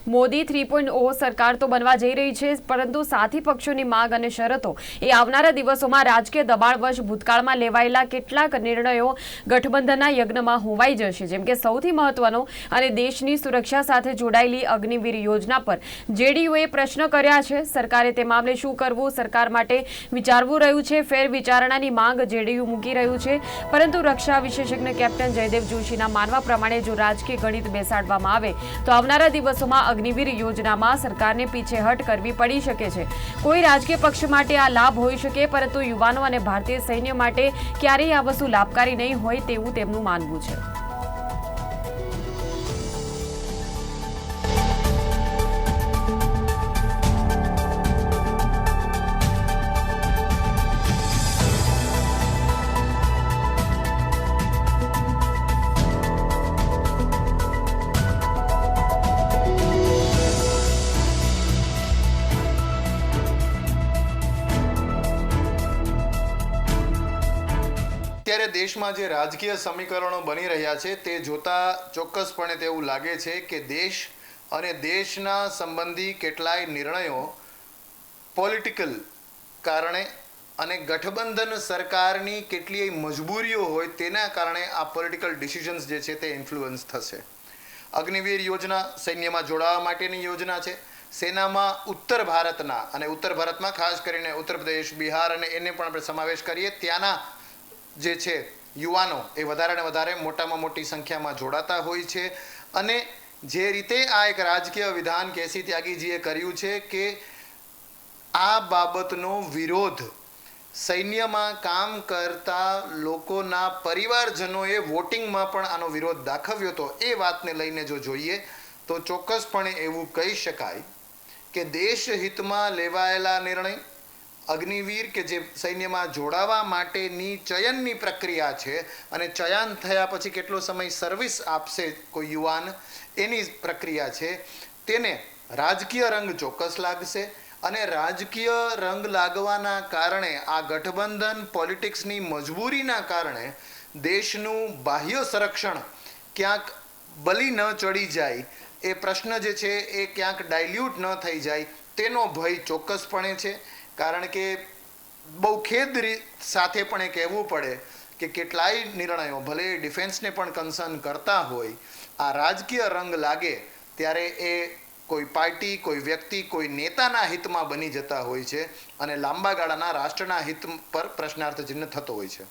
મોદી 3.0 સરકાર તો બનવા જઈ રહી છે, પરંતુ સાથી પક્ષોની માંગ અને શરતો એ આવનારા દિવસોમાં રાજકીય દબાણવશ ભૂતકાળમાં લેવાયેલા કેટલાક નિર્ણયો ગઠબંધનના યજ્ઞમાં હોવાઈ જશે। જેમ કે સૌથી મહત્વનો અને દેશની સુરક્ષા સાથે જોડાયેલી અગ્નિવીર યોજના પર જેડીયુએ પ્રશ્ન કર્યા છે। સરકારે તે મામલે શું કરવું સરકાર માટે વિચારવું રહ્યું છે। ફેર વિચારણાની માંગ જેડીયુ મૂકી રહ્યું છે, પરંતુ રક્ષા વિશેષજ્ઞ કેપ્ટન જયદેવ જોશીના માનવા પ્રમાણે જો રાજકીય ગણિત બેસાડવામાં આવે તો આવનારા દિવસોમાં અગ્નિવીર યોજનામાં સરકારને પીછેહટ કરવી પડી શકે છે। કોઈ રાજકીય પક્ષ માટે આ લાભ હોઈ શકે, પરંતુ યુવાનો અને ભારતીય સૈન્ય માટે ક્યારેય આ વસ્તુ લાભકારી નહીં હોય તેવું તેમનું માનવું છે। અત્યારે દેશમાં જે રાજકીય સમીકરણો બની રહ્યા છે તે જોતા ચોક્કસપણે તેવું લાગે છે કે દેશ અને દેશના સંબંધી કેટલાય નિર્ણયો પોલિટિકલ કારણે અને ગઠબંધન સરકારની કેટલીય મજબૂરીઓ હોય તેના કારણે આ પોલિટિકલ ડિસિઝન્સ જે છે તે ઇન્ફ્લુઅન્સ થશે। અગ્નિવીર યોજના સૈન્યમાં જોડાવા માટેની યોજના છે। સેનામાં ઉત્તર ભારતના અને ઉત્તર ભારતમાં ખાસ કરીને ઉત્તર પ્રદેશ, બિહાર અને એને પણ આપણે સમાવેશ કરીએ ત્યાંના જે છે યુવાનો એ વધારે ને વધારે મોટામાં મોટી સંખ્યામાં જોડાતા હોય છે। અને જે રીતે આ એક રાજકીય વિધાન કેસી ત્યાગીજીએ કર્યું છે કે આ બાબતનો વિરોધ સૈન્યમાં કામ કરતા લોકોના પરિવારજનોએ વોટિંગમાં પણ આનો વિરોધ દાખવ્યો હતો। એ વાતને લઈને જો જોઈએ તો ચોક્કસપણે એવું કહી શકાય કે દેશ હિતમાં લેવાયેલા નિર્ણય અગ્નિવીર કે જે સૈન્યમાં જોડાવા માટેની ચયનની પ્રક્રિયા છે અને ચયન થયા પછી કેટલો સમય સર્વિસ આપશે કોઈ યુવાન એની પ્રક્રિયા છે, તેને રાજકીય રંગ ચોક્કસ લાગશે। અને રાજકીય રંગ લાગવાના કારણે આ ગઠબંધન પોલિટિક્સની મજબૂરીના કારણે દેશનું બાહ્ય સંરક્ષણ ક્યાંક બલી ન ચડી જાય, એ પ્રશ્ન જે છે એ ક્યાંક ડાયલ્યુટ ન થઈ જાય તેનો ભય ચોક્કસપણે છે। કારણ કે બહુ ખેદ સાથે પણ એ કહેવું પડે કે કેટલાય નિર્ણયો ભલે ડિફેન્સને પણ કન્સર્ન કરતા હોય, આ રાજકીય રંગ લાગે ત્યારે એ કોઈ પાર્ટી, કોઈ વ્યક્તિ, કોઈ નેતાના હિતમાં બની જતા હોય છે અને લાંબા ગાળાના રાષ્ટ્રના હિત પર પ્રશ્નાર્થ ચિહ્ન થતો હોય છે।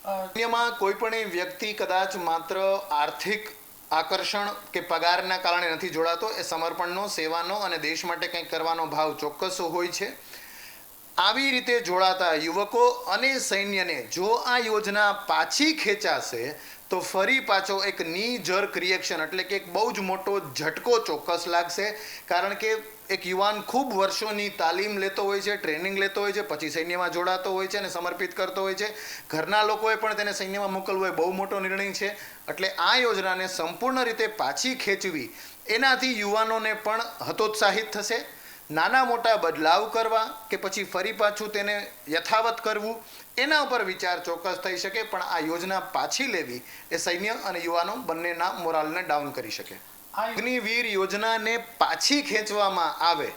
અન્યમાં કોઈ પણ વ્યક્તિ કદાચ માત્ર આર્થિક આકર્ષણ કે પગારના કારણે નથી જોડાતો, એ સમર્પણનો, સેવાનો અને દેશ માટે કંઈક કરવાનો ભાવ ચોક્કસ હોય છે। આવી રીતે જોડાતા યુવકો અને સૈન્યને જો આ યોજના પાછી ખેંચાશે તો ફરી પાછો એક ની જર્ક રિએક્શન એટલે કે એક બહુ જ મોટો ઝટકો ચોક્કસ લાગશે। કારણ કે એક યુવાન ખૂબ વર્ષોની તાલીમ લેતો હોય છે, ટ્રેનિંગ લેતો હોય છે, પછી સૈન્યમાં જોડાતો હોય છે અને સમર્પિત કરતો હોય છે। ઘરના લોકોએ પણ તેને સૈન્યમાં મોકલવો એ બહુ મોટો નિર્ણય છે। એટલે આ યોજનાને સંપૂર્ણ રીતે પાછી ખેંચવી એનાથી યુવાનોને પણ હતોત્સાહિત થશે। નાના મોટા બદલાવ કરવા કે પછી ફરી પાછું તેને યથાવત કરવું એના ઉપર વિચાર ચોક્કસ થઈ શકે, પણ આ યોજના પાછી લેવી એ સૈન્ય અને યુવાનો બંનેના મોરાલને ડાઉન કરી શકે। અગ્નિવીર યોજનાને પાછી ખેંચવામાં આવે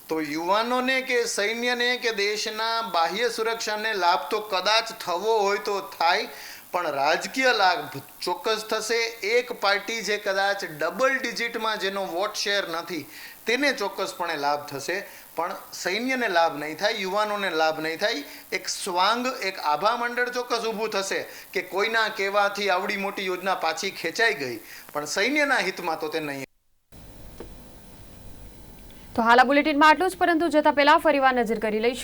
તો યુવાનોને કે સૈન્યને કે દેશના બાહ્ય સુરક્ષાને લાભ તો કદાચ થવો હોય તો થાય, પણ રાજકીય લાભ ચોક્કસ થશે। એક પાર્ટી જે કદાચ ડબલ ડિજિટમાં જેનો વોટ શેર નથી તેને ચોક્કસપણે લાભ થશે, પણ સૈન્યને લાભ નહીં થાય, યુવાનોને લાભ નહીં થાય। એક સ્વાંગ, એક આભા મંડળ ચોક્કસ ઊભું થશે કે કોઈના કહેવાથી આવડી મોટી યોજના પાછી ખેંચાઈ ગઈ, પણ સૈન્યના હિતમાં તો તે નહીં। તો હાલ આ બુલેટિનમાં આટલું જ, પરંતુ જતા પહેલા ફરીવાર નજર કરી લઈશું